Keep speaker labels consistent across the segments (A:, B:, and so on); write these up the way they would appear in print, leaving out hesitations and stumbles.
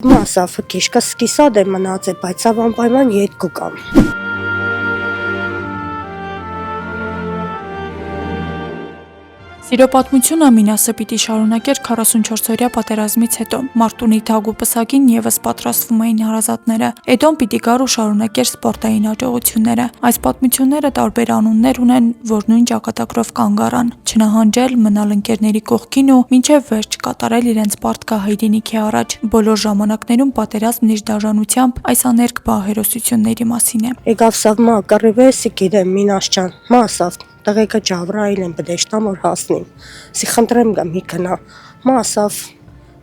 A: Մասը կիշկը սկիսատ է մնաց է, բայց անպայման երկու կամ։
B: Սիրո պատմությունը Մինասը պիտի շարունակեր 44-օրյա պատերազմից հետո։ Մարտունի Թագու պսակին եւս պատրաստվում էին հարազատները։ Էդոն պիտի գար ու շարունակեր սպորտային հաջողությունները։ Այս պատմությունները տարբեր անուններ ունեն, որ նույն ճակատագրով կանգ առան։ Չնահանջել, մնալ ընկերների կողքին ու մինչև վերջ կատարել իրենց պարտքը հայրենիքի առաջ։ Բոլոր ժամանակներում պատերազմն իր դաժանությամբ այս աներկբա հերոսությունների մասին է։
A: Եկավ սավմա կռիվեսի գիտեմ Մինաշ ջան, մասավ տղեկը Ջավրայել են բդեշտամ որ հասնին։ Սի խնդրեմ գամ մի քնա։ Մասավ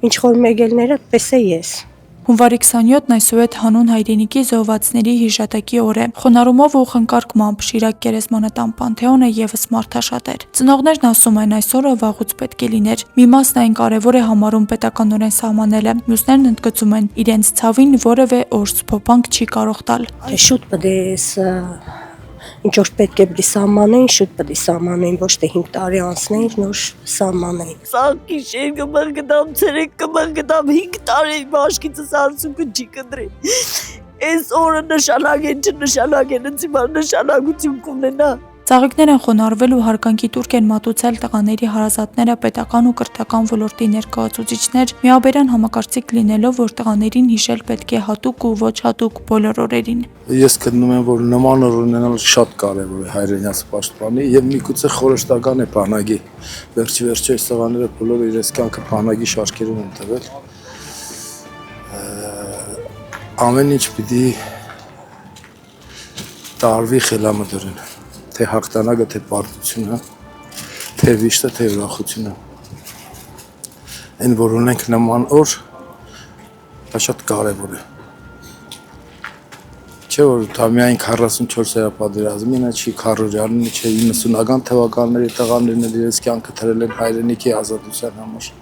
A: ինչ որ մեգելները պես է ես։
B: Հունվարի 27-ն այսուհետ հանուն հայրենիքի զոհվածների հիշատակի օր է։ Խոնարհումով ու խնկարկմամբ Շիրակ գերեզմանատան Պանթեոնը եւս մարդաշատ էր։ Ծնողներն ասում են այս օրը վաղուց պետք է լիներ։ Մի մասն այն կարևոր է համարում պետականորեն սահմանելը, մյուսներն ընդգծում են իրենց ցավին որևէ օր սփոփանք չի կարող տալ։
A: Թե շուտ բդես ինչ որ պետք է բդի սահմանեին, շուտ բդի սահմանեին, ոչ թե 5 տարի անցնեին, նոր սահմանեին։
C: Սա գիշեր կմանգդամ, ցերեկ կմանգդամ, 5 տարի մաշկիցս անցուկը չի կդրի։ Այս օրը նշանակ են, չնշանակ են, ինձ նշանակություն կունենա։
B: Ծաղիկներ են խոնարհվել ու հարգանքի տուրք են մատուցել տղաների հարազատները պետական ու կրթական ոլորտի ներկայացուցիչներ, միաբերան համակարծիք լինելով, որ տղաներին հիշել պետք է հատուկ ու ոչ հատուկ բոլոր օրերին։
D: Ես գտնում եմ, որ նման օր ունենալը շատ կարևոր է հայրենիաց պաշտպանի եւ միգուցե խորհրդական է բանակի։ Վերջի այս տղաները բոլորը իրենց կյանքը բանակի շարքերում են տվել։ Ամեն ինչ պիտի տարվի խելամտորեն։ Թե հաղթանակը, թե պարտությունը, թե վիշտը, թե ուրախությունը։ Այն որ ունենք նման օր, դա շատ կարևոր է։ Չէ որ դա միայն 44-օրյա պատերազմին է, չի 100-յարին, չէ 90-ական թվականների տղաներն իրենց կյանքը թրել են հայրենիքի ազատության համար։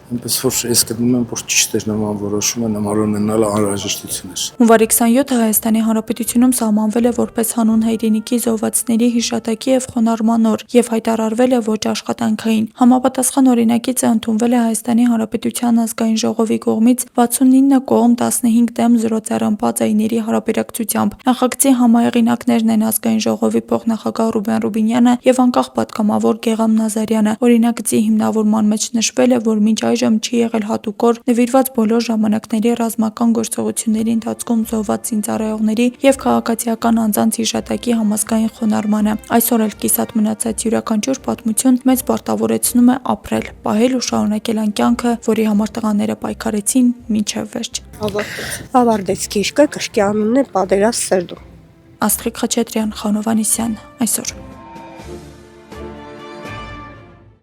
D: Այնպես որ ես գտնում եմ, որ ճիշտ էր նման որոշումը, նման ունենալը անհրաժեշտություն էր։
B: Հունվարի 27-ը Հայաստանի Հանրապետությունում սահմանվել է որպես հանուն հայրենիքի զոհվածների հիշատակի եւ խոնարհման օր եւ հայտարարվել է ոչ աշխատանքային։ Համապատասխան օրինակիցը ընդունվել է Հայաստանի Հանրապետության ազգային ժողովի կողմից 69 կողմ 15 դեմ 0 ձեռնպած այների հարաբերակցությամբ։ Նախագծի համահեղինակներն են ազգային ժողովի փոխնախագահ Ռուբեն Ռուբինյանը եւ անկախ պատգամավոր Գեգամ Նազարյանը։ Օրինակցի հիմնավորման մեջ նշվել է, որ մինչ այժմ չի եղել հատուկ օր նվիրված բոլոր ժամանակների ռազմական գործողությունների ընթացքում զոհված զինծառայողների եւ քաղաքացիական անձանց հիշատակի համազգային խոնարհմանը։ Այսօր էլ կիսատ մնացած յուրաքանչյուր պատմություն մեծ պարտավորեցնում է ապրել, պահել ու շարունակել այն կյանքը, որի համար տղաները պայքարեցին մինչև վերջ։
A: Ավարտեց գիշկը կշկի անունն է պատերազմ սերդու։
B: Աստղիկ Խաչատրյան, Խանով Անիսյան, այսօր։